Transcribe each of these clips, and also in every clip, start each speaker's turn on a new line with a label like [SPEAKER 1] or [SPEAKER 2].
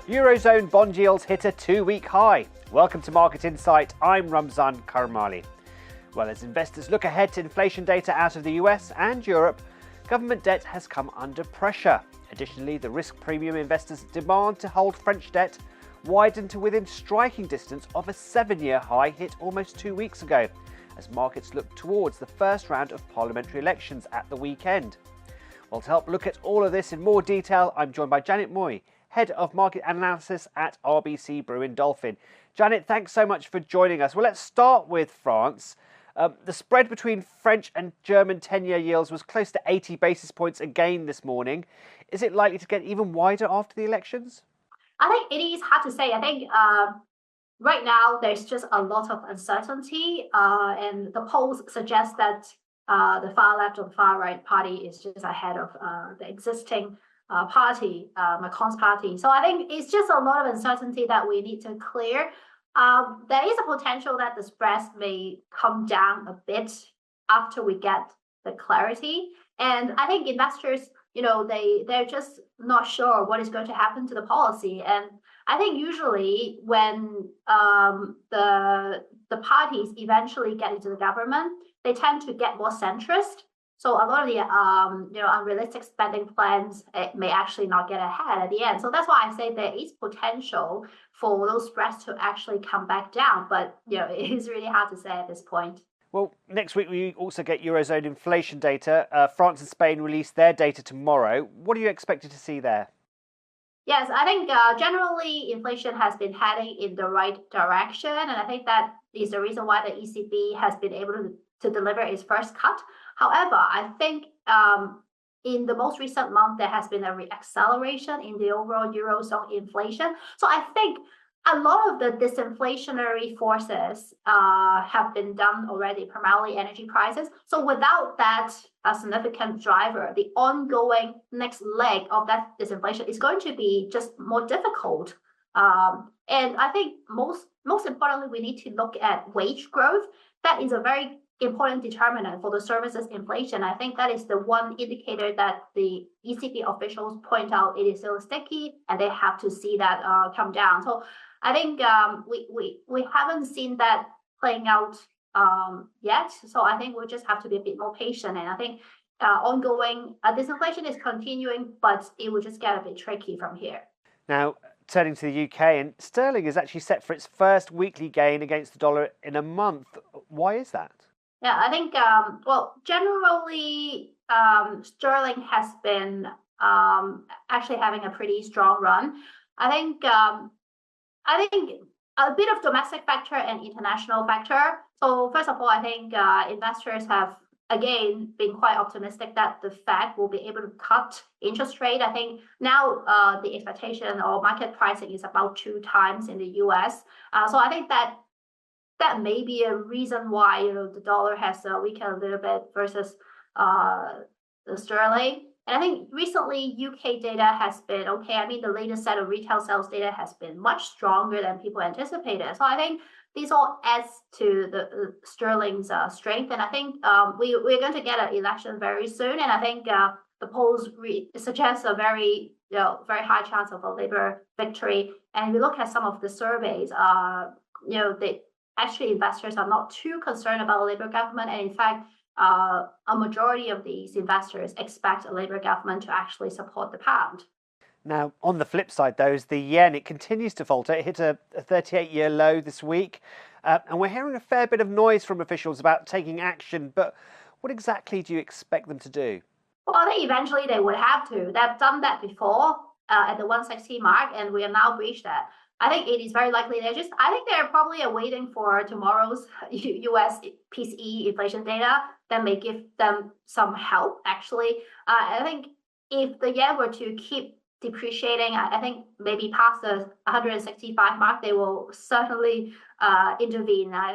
[SPEAKER 1] Eurozone bond yields hit a 2-week high. Welcome to Market Insight. I'm Ramzan Karamali. Well, as investors look ahead to inflation data out of the US and Europe, government debt has come under pressure. Additionally, the risk premium investors' demand to hold French debt widened to within striking distance of a 7-year high hit almost 2 weeks ago, as markets look towards the first round of parliamentary elections at the weekend. Well, to help look at all of this in more detail, I'm joined by Janet Moy, Head of Market Analysis at RBC Brewin Dolphin. Janet, thanks so much for joining us. Well, let's start with France. The spread between French and German 10-year yields was close to 80 basis points again this morning. Is it likely to get even wider after the elections?
[SPEAKER 2] I think it is hard to say. I think right now there's just a lot of uncertainty, and the polls suggest that the far left or the far right party is just ahead of the existing party, Macron's party. So I think it's just a lot of uncertainty that we need to clear. There is a potential that the spreads may come down a bit after we get the clarity. And I think investors, they're just not sure what is going to happen to the policy. And I think usually when the parties eventually get into the government, they tend to get more centrist. So a lot of the unrealistic spending plans may actually not get ahead at the end. So that's why I say there is potential for those spreads to actually come back down. But it is really hard to say at this point.
[SPEAKER 1] Well, next week we also get Eurozone inflation data. France and Spain release their data tomorrow. What are you expected to see there?
[SPEAKER 2] Yes, I think generally inflation has been heading in the right direction. And I think that is the reason why the ECB has been able to deliver its first cut. However, I think in the most recent month, there has been a re-acceleration in the overall Eurozone inflation. So I think a lot of the disinflationary forces have been done already, primarily energy prices. So without that a significant driver, the ongoing next leg of that disinflation is going to be just more difficult. And I think most importantly, we need to look at wage growth. That is a very important determinant for the services inflation. I think that is the one indicator that the ECB officials point out it is still sticky, and they have to see that come down. So I think we haven't seen that playing out yet. So I think we just have to be a bit more patient. And I think ongoing disinflation is continuing, but it will just get a bit tricky from here.
[SPEAKER 1] Now, turning to the UK, and sterling is actually set for its first weekly gain against the dollar in a month. Why is that?
[SPEAKER 2] Yeah, I think, generally, sterling has been actually having a pretty strong run. I think a bit of domestic factor and international factor. So first of all, I think investors have, again, been quite optimistic that the Fed will be able to cut interest rate. I think now the expectation or market pricing is about 2 times in the US. So I think that may be a reason why the dollar has weakened a little bit versus the sterling. And I think recently UK data has been okay. I mean, the latest set of retail sales data has been much stronger than people anticipated. So I think these all adds to the sterling's strength. And I think we're going to get an election very soon. And I think the polls suggest a very high chance of a Labour victory. And if we look at some of the surveys, actually investors are not too concerned about a Labour government. And in fact, a majority of these investors expect a Labour government to actually support the pound.
[SPEAKER 1] Now, on the flip side, though, is the yen. It continues to falter. It hit a 38-year low this week. And we're hearing a fair bit of noise from officials about taking action. But what exactly do you expect them to do?
[SPEAKER 2] Well, I think eventually they would have to. They've done that before at the 160 mark, and we have now breached that. I think it is very likely I think they're probably waiting for tomorrow's US PCE inflation data that may give them some help, actually. I think if the yen were to keep depreciating, I think maybe past the 165 mark, they will certainly intervene. I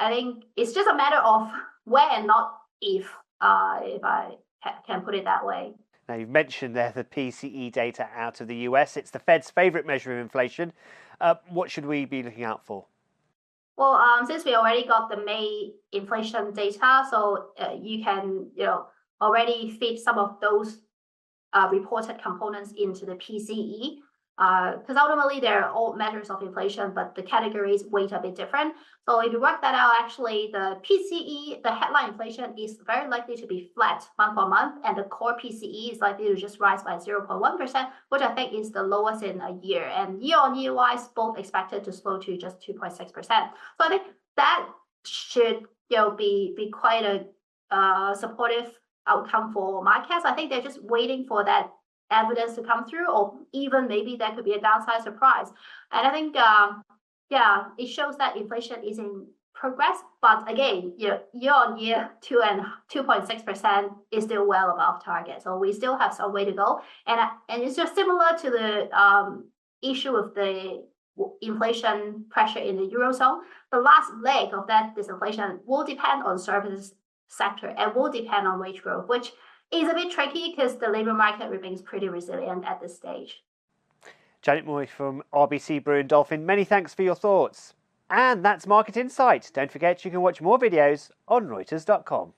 [SPEAKER 2] think it's just a matter of when and not if I can put it that way.
[SPEAKER 1] Now, you've mentioned there the PCE data out of the US. It's the Fed's favourite measure of inflation. What should we be looking out for?
[SPEAKER 2] Well, since we already got the May inflation data, so you can already feed some of those reported components into the PCE. because ultimately they're all measures of inflation, but the categories weight a bit different. So if you work that out, actually the PCE, the headline inflation, is very likely to be flat month on month, and the core PCE is likely to just rise by 0.1%, which I think is the lowest in a year. And year on year wise, both expected to slow to just 2.6%. So I think that should be quite a supportive outcome for markets. I think they're just waiting for that evidence to come through, or even maybe there could be a downside surprise. And I think, it shows that inflation is in progress. But again, year on year, 2.6% is still well above target. So we still have some way to go. And it's just similar to the issue of the inflation pressure in the Eurozone. The last leg of that disinflation will depend on services sector and will depend on wage growth, which is a bit tricky because the labour market remains pretty resilient at this stage.
[SPEAKER 1] Janet Moy from RBC Brewin Dolphin, many thanks for your thoughts. And that's Market Insight. Don't forget you can watch more videos on Reuters.com.